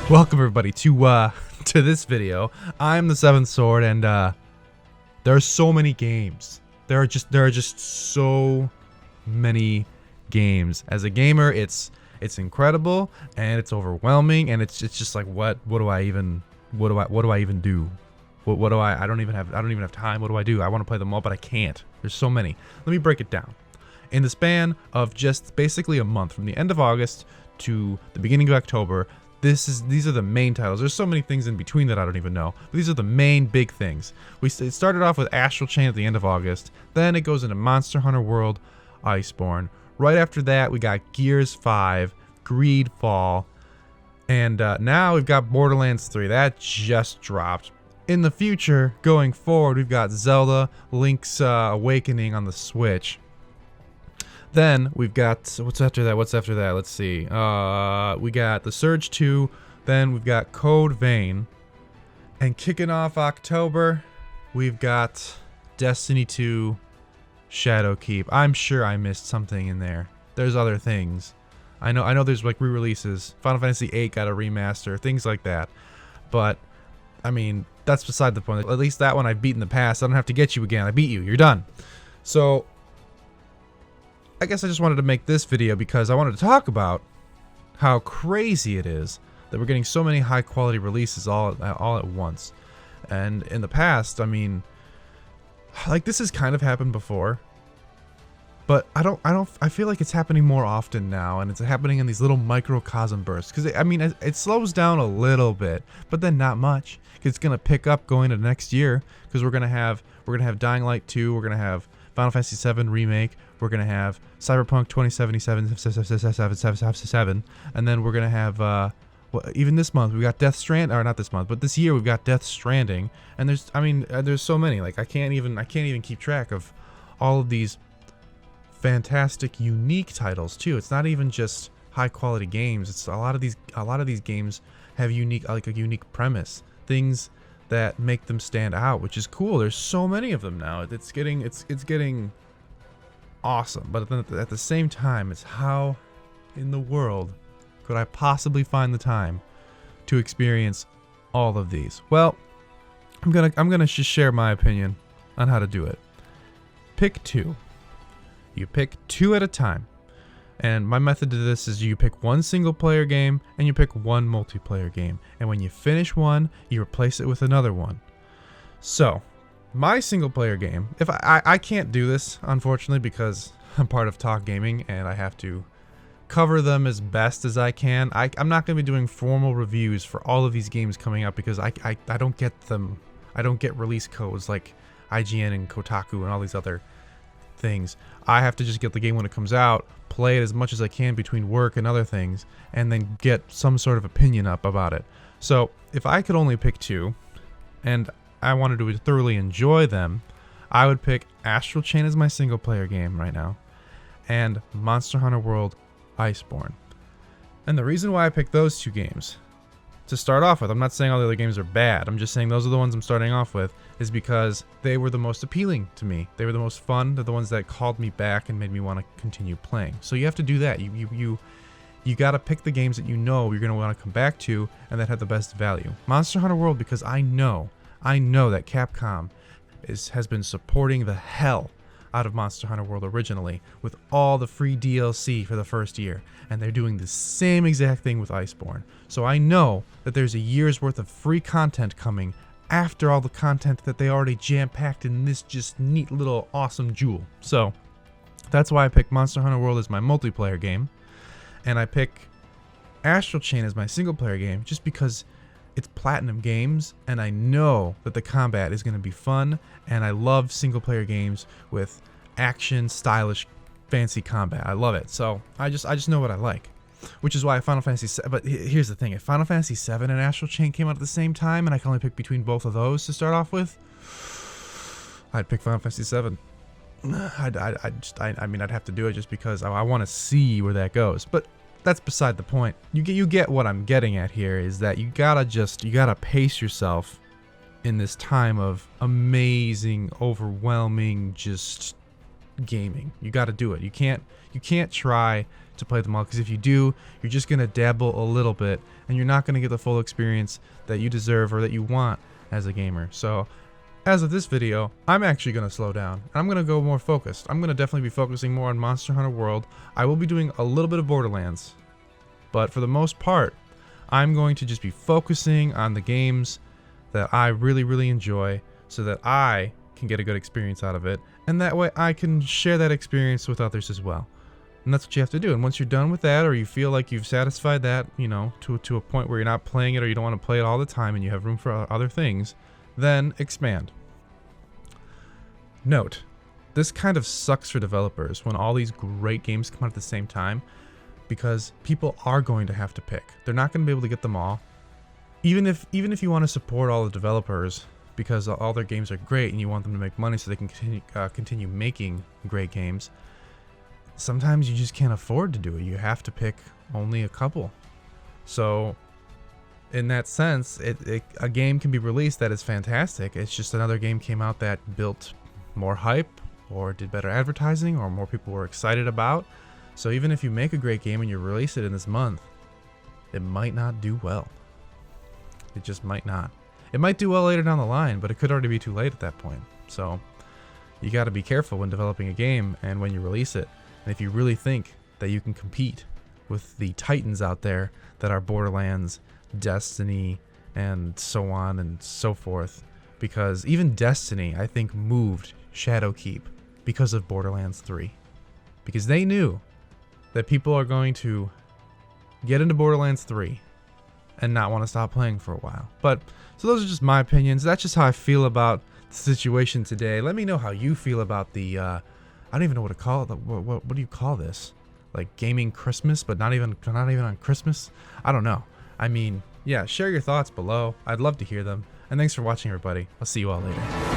Welcome everybody to to this video. I'm the Seventh Sword, and there are so many games. There are just so many games. As a gamer, it's incredible and it's overwhelming, and it's just like what do I even do? What do I don't even have time. What do I do? I want to play them all, but I can't. There's so many. Let me break it down. In the span of just basically a month, from the end of August to the beginning of October, these are the main titles. There's so many things in between that I don't even know, but these are the main big things. It started off with Astral Chain at the end of August, then it goes into Monster Hunter World Iceborne. Right after that, we got Gears 5, Greedfall, and now we've got Borderlands 3. That just dropped. In the future, going forward, we've got Zelda Link's Awakening on the Switch. Then we've got, what's after that? Let's see. We got The Surge 2. Then we've got Code Vein. And kicking off October, we've got Destiny 2, Shadowkeep. I'm sure I missed something in there. There's other things. I know there's like re-releases. Final Fantasy VIII got a remaster, things like that. But I mean, that's beside the point. At least that one I've beaten in the past. I don't have to get you again. I beat you. You're done. So I guess I just wanted to make this video because I wanted to talk about how crazy it is that we're getting so many high quality releases all at once. And in the past, I mean, like, this has kind of happened before, but I feel like it's happening more often now, and it's happening in these little microcosm bursts. Because I mean, it slows down a little bit, but then not much. It's gonna pick up going into next year, because we're gonna have Dying Light 2, we're gonna have Final Fantasy VII Remake, we're gonna have Cyberpunk 2077, and then we're gonna have even this month we got Death Stranding, or not this month, but this year we've got Death Stranding, and there's so many. Like, I can't even keep track of all of these fantastic, unique titles too. It's not even just high quality games. It's a lot of these games have a unique premise, things that make them stand out, which is cool. There's so many of them now. It's getting awesome. But at the same time, it's how in the world could I possibly find the time to experience all of these? Well, I'm gonna just share my opinion on how to do it. Pick two. You pick two at a time. And my method to this is you pick one single player game and you pick one multiplayer game. And when you finish one, you replace it with another one. So, my single player game, if I can't do this, unfortunately, because I'm part of Talk Gaming and I have to cover them as best as I can. I'm not going to be doing formal reviews for all of these games coming up because I don't get them. I don't get release codes like IGN and Kotaku and all these other things. I have to just get the game when it comes out, play it as much as I can between work and other things, and then get some sort of opinion up about it. So if I could only pick two, and I wanted to thoroughly enjoy them, I would pick Astral Chain as my single player game right now, and Monster Hunter World Iceborne. And the reason why I picked those two games to start off with, I'm not saying all the other games are bad, I'm just saying those are the ones I'm starting off with, is because they were the most appealing to me. They were the most fun. They're the ones that called me back and made me want to continue playing. So you have to do that. You got to pick the games that you know you're going to want to come back to and that have the best value. Monster Hunter World, because I know that Capcom has been supporting the hell out of Monster Hunter World originally with all the free DLC for the first year, and they're doing the same exact thing with Iceborne. So I know that there's a year's worth of free content coming after all the content that they already jam-packed in this just neat little awesome jewel. So that's why I picked Monster Hunter World as my multiplayer game, and I pick Astral Chain as my single player game just because it's Platinum Games, and I know that the combat is going to be fun, and I love single player games with action, stylish, fancy combat. I love it. So I just know what I like, which is why Final Fantasy VII. But here's the thing: if Final Fantasy VII and Astral Chain came out at the same time, and I can only pick between both of those to start off with, I'd pick Final Fantasy VII. I mean, I'd have to do it just because I want to see where that goes. But that's beside the point. You get what I'm getting at here, is that you gotta pace yourself in this time of amazing, overwhelming, just gaming. You got to do it. You can't try to play them all, because if you do, you're just going to dabble a little bit and you're not going to get the full experience that you deserve or that you want as a gamer. So as of this video, I'm actually going to slow down. I'm going to go more focused. I'm going to definitely be focusing more on Monster Hunter World. I will be doing a little bit of Borderlands, but for the most part, I'm going to just be focusing on the games that I really, really enjoy, so that I can get a good experience out of it, and that way I can share that experience with others as well. And that's what you have to do. And once you're done with that, or you feel like you've satisfied that, you know, to a point where you're not playing it, or you don't want to play it all the time and you have room for other things, then expand. Note, this kind of sucks for developers when all these great games come out at the same time, because people are going to have to pick. They're not going to be able to get them all. Even if you want to support all the developers because all their games are great and you want them to make money so they can continue making great games, sometimes you just can't afford to do it. You have to pick only a couple. So in that sense, a game can be released that is fantastic. It's just another game came out that built more hype or did better advertising or more people were excited about. So even if you make a great game and you release it in this month, it might not do well. It just might not. It might do well later down the line, but it could already be too late at that point. So you got to be careful when developing a game and when you release it. And if you really think that you can compete with the titans out there that are Borderlands, Destiny, and so on and so forth, because even Destiny, I think, moved Shadowkeep because of Borderlands 3. Because they knew that people are going to get into Borderlands 3 and not want to stop playing for a while. But so those are just my opinions. That's just how I feel about the situation today. Let me know how you feel about the I don't even know what to call it. What do you call this? Like gaming Christmas, but not even on Christmas? I don't know. I mean, yeah, share your thoughts below. I'd love to hear them. And thanks for watching, everybody. I'll see you all later.